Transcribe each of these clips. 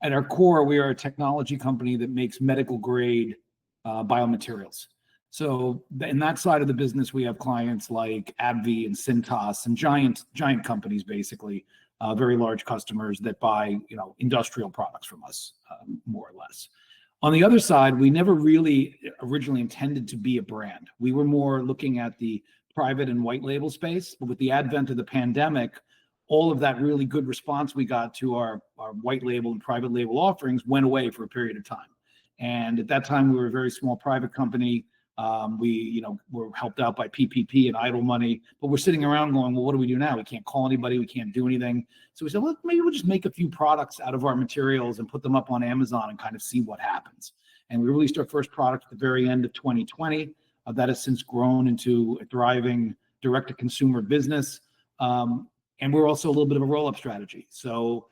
At our core, we are a technology company that makes medical grade biomaterials. So in that side of the business, we have clients like AbbVie and Cintas and giant companies, basically, very large customers that buy, industrial products from us, more or less. On the other side, we never really originally intended to be a brand. We were more looking at the private and white label space, but with the advent of the pandemic, all of that really good response we got to our white label and private label offerings went away for a period of time. And at that time, we were a very small private company. We, were helped out by PPP and idle money, but we're sitting around going, well, what do we do now? We can't call anybody. We can't do anything. So we said, well, maybe we'll just make a few products out of our materials and put them up on Amazon and kind of see what happens. And we released our first product at the very end of 2020. That has since grown into a thriving direct-to-consumer business. And we're also a little bit of a roll-up strategy. So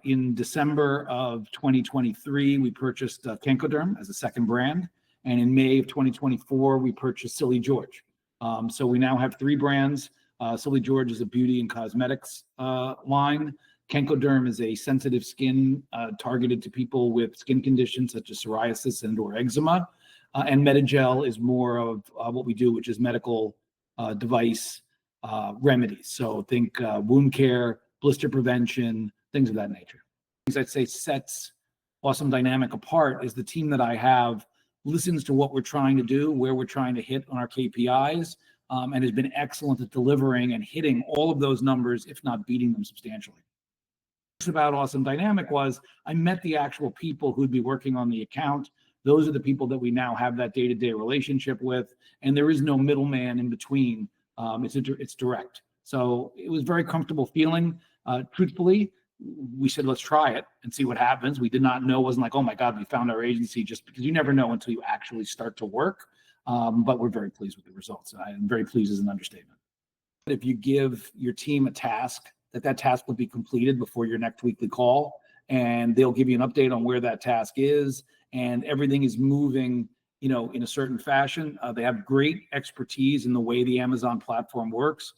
in December of 2023, we purchased Kenkoderm as a second brand. And in May of 2024, we purchased Silly George. So we now have 3 brands. Silly George is a beauty and cosmetics line. Kenkoderm is a sensitive skin targeted to people with skin conditions such as psoriasis and or eczema. And Metagel is more of what we do, which is medical device remedies. So think wound care, blister prevention, things of that nature. Things I'd say sets Awesome Dynamic apart is the team that I have listens to what we're trying to do, where we're trying to hit on our KPIs, and has been excellent at delivering and hitting all of those numbers, if not beating them substantially. About Awesome Dynamic was I met the actual people who'd be working on the account. Those are the people that we now have that day-to-day relationship with, and there is no middleman in between. It's direct. So it was very comfortable feeling. Truthfully, we said, let's try it and see what happens. We did not know, wasn't like, oh my God, we found our agency, just because you never know until you actually start to work. But we're very pleased with the results. I'm very pleased is an understatement. If you give your team a task, that task will be completed before your next weekly call, and they'll give you an update on where that task is, and everything is moving, in a certain fashion. They have great expertise in the way the Amazon platform works.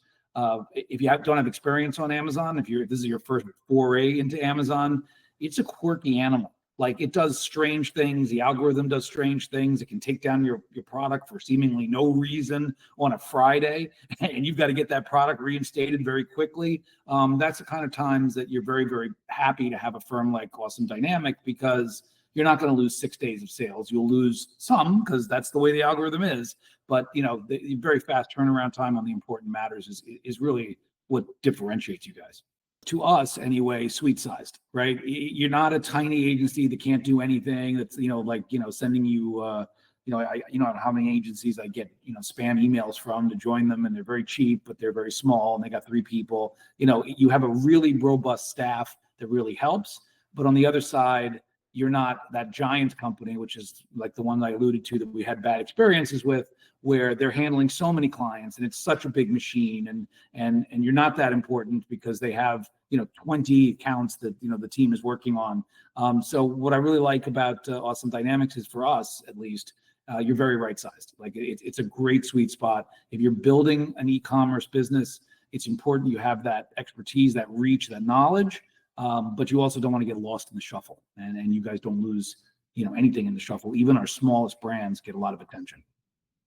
If you don't have experience on Amazon, if this is your first foray into Amazon, it's a quirky animal. Like, it does strange things. The algorithm does strange things. It can take down your product for seemingly no reason on a Friday, and you've got to get that product reinstated very quickly. That's the kind of times that you're very, very happy to have a firm like Awesome Dynamic, because you're not going to lose 6 days of sales. You'll lose some because that's the way the algorithm is. But the very fast turnaround time on the important matters is really what differentiates you guys. To us, anyway, sweet sized, right? You're not a tiny agency that can't do anything. That's sending you how many agencies I get spam emails from to join them, and they're very cheap, but they're very small, and they got 3 people. You have a really robust staff that really helps. But on the other side, you're not that giant company, which is like the one I alluded to that we had bad experiences with, where they're handling so many clients and it's such a big machine, and you're not that important because they have 20 accounts that the team is working on. So what I really like about Awesome Dynamics is, for us at least, you're very right sized. Like, it's a great sweet spot. If you're building an e-commerce business, it's important you have that expertise, that reach, that knowledge. But you also don't want to get lost in the shuffle, and you guys don't lose anything in the shuffle. Even our smallest brands get a lot of attention.